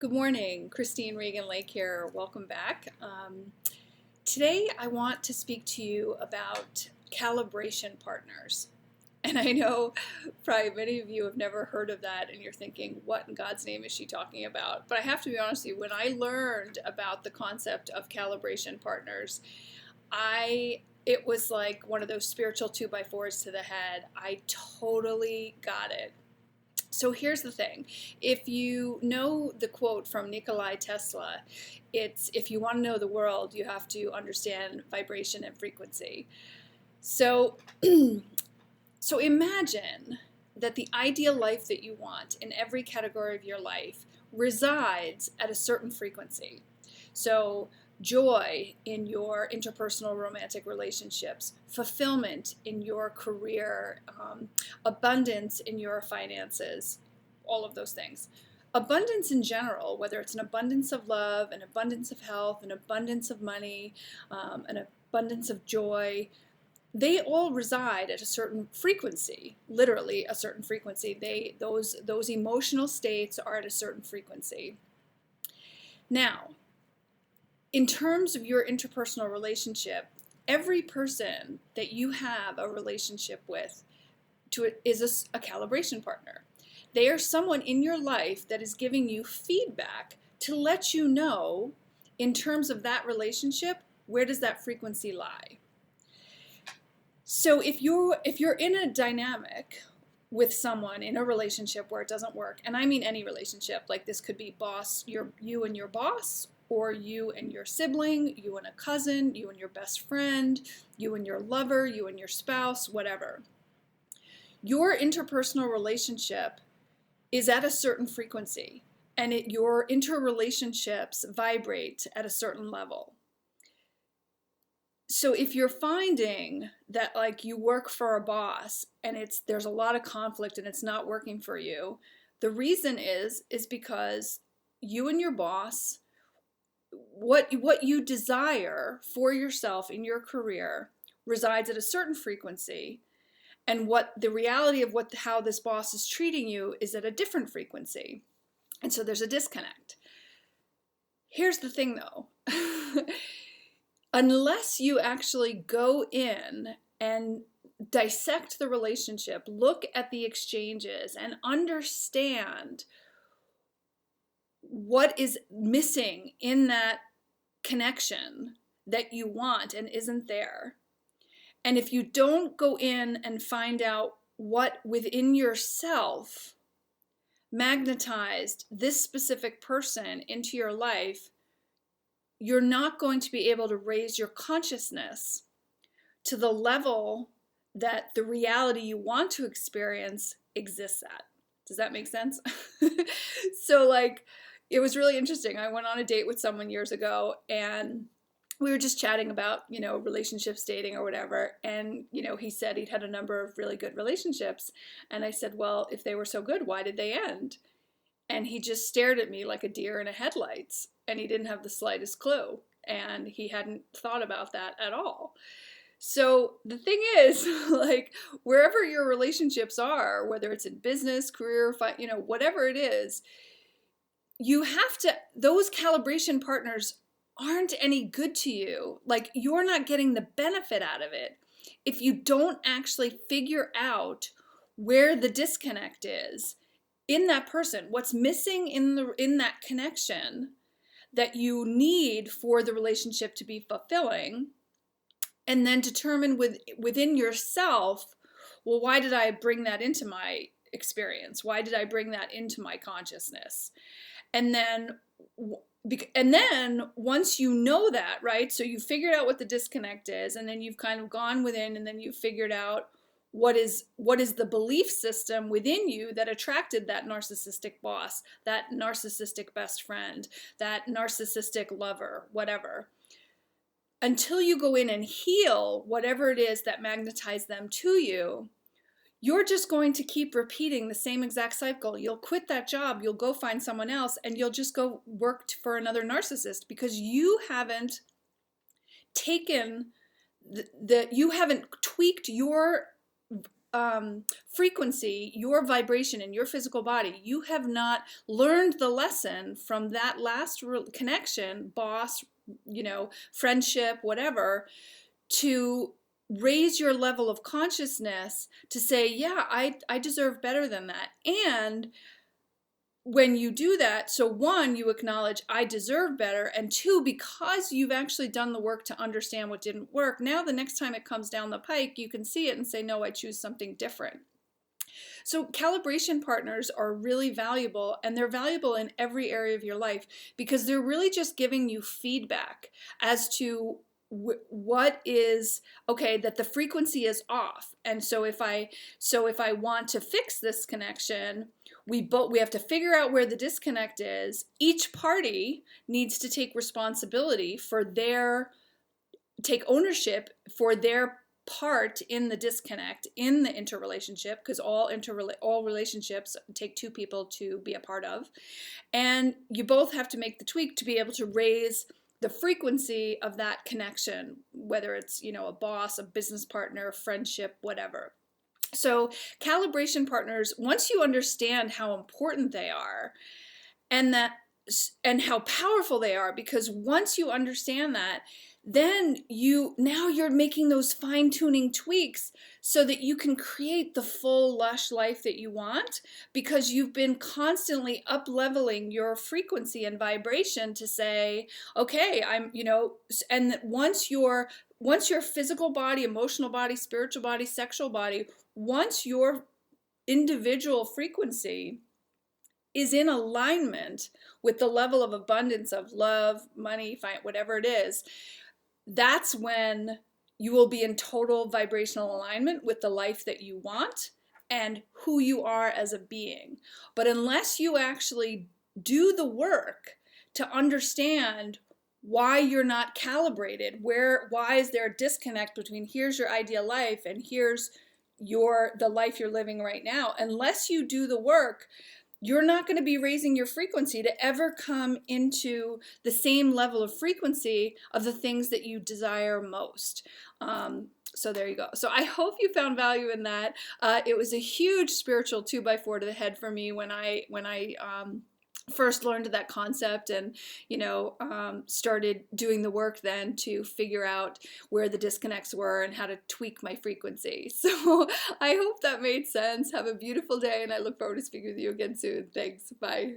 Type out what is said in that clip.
Good morning, Christine Regan Lake here. Welcome back. Today I want to speak to you about calibration partners. And I know probably many of you have never heard of that and you're thinking, what in God's name is she talking about? But I have to be honest with you, when I learned about the concept of calibration partners, it was like one of those spiritual 2x4s to the head. I totally got it. So here's the thing. If you know the quote from Nikola Tesla, it's if you want to know the world, you have to understand vibration and frequency. So, so imagine that the ideal life that you want in every category of your life resides at a certain frequency. So joy in your interpersonal romantic relationships, fulfillment in your career, abundance in your finances, all of those things. Abundance in general, whether it's an abundance of love, an abundance of health, an abundance of money, an abundance of joy, they all reside at a certain frequency, literally a certain frequency. Those emotional states are at a certain frequency. Now, in terms of your interpersonal relationship, every person that you have a relationship with is a calibration partner. They are someone in your life that is giving you feedback to let you know, in terms of that relationship, where does that frequency lie? So if you're in a dynamic with someone in a relationship where it doesn't work, and I mean any relationship, like this could be you and your boss, or you and your sibling, you and a cousin, you and your best friend, you and your lover, you and your spouse, whatever. Your interpersonal relationship is at a certain frequency, and your interrelationships vibrate at a certain level. So if you're finding that like you work for a boss and there's a lot of conflict and it's not working for you, the reason is because you and your boss, what you desire for yourself in your career resides at a certain frequency, and what the reality of how this boss is treating you is at a different frequency. And so there's a disconnect. Here's the thing though. Unless you actually go in and dissect the relationship, look at the exchanges, and understand what is missing in that connection that you want and isn't there, and if you don't go in and find out what within yourself magnetized this specific person into your life, you're not going to be able to raise your consciousness to the level that the reality you want to experience exists at. Does that make sense? So like, it was really interesting. I went on a date with someone years ago, and we were just chatting about, relationships, dating or whatever. And, he said he'd had a number of really good relationships. And I said, well, if they were so good, why did they end? And he just stared at me like a deer in the headlights, and he didn't have the slightest clue. And he hadn't thought about that at all. So the thing is, like, wherever your relationships are, whether it's in business, career, whatever it is, those calibration partners aren't any good to you. Like, you're not getting the benefit out of it if you don't actually figure out where the disconnect is in that person, what's missing in that connection that you need for the relationship to be fulfilling, and then determine within yourself, well, why did I bring that into my experience? Why did I bring that into my consciousness? And then once you know that, right, so you figured out what the disconnect is, and then you've kind of gone within, and then you've figured out what is the belief system within you that attracted that narcissistic boss, that narcissistic best friend, that narcissistic lover, whatever. Until you go in and heal whatever it is that magnetized them to you, you're just going to keep repeating the same exact cycle. You'll quit that job, you'll go find someone else, and you'll just go work for another narcissist because you haven't taken you haven't tweaked your frequency, your vibration in your physical body, you have not learned the lesson from that last connection, boss, friendship, whatever, to raise your level of consciousness to say, yeah, I deserve better than that. And when you do that, so one, you acknowledge I deserve better, and two, because you've actually done the work to understand what didn't work, now the next time it comes down the pike, you can see it and say, no, I choose something different. So calibration partners are really valuable, and they're valuable in every area of your life because they're really just giving you feedback as to what is okay, that the frequency is off. And so if I want to fix this connection, we have to figure out where the disconnect is. Each party needs to take responsibility for take ownership for their part in the disconnect in the interrelationship, because all relationships take two people to be a part of, and you both have to make the tweak to be able to raise the frequency of that connection, whether it's a boss, a business partner, friendship, whatever. So calibration partners, once you understand how important they are and how powerful they are, because once you understand that, then you're making those fine-tuning tweaks so that you can create the full lush life that you want, because you've been constantly up-leveling your frequency and vibration to say, okay, and once your physical body, emotional body, spiritual body, sexual body, once your individual frequency is in alignment with the level of abundance of love, money, whatever it is, that's when you will be in total vibrational alignment with the life that you want and who you are as a being. But unless you actually do the work to understand why you're not calibrated, why is there a disconnect between here's your ideal life and here's the life you're living right now, unless you do the work, you're not going to be raising your frequency to ever come into the same level of frequency of the things that you desire most. So there you go. So I hope you found value in that. It was a huge spiritual 2x4 to the head for me when I first learned that concept and started doing the work then to figure out where the disconnects were and how to tweak my frequency. So I hope that made sense. Have a beautiful day, and I look forward to speaking with you again soon. Thanks. Bye.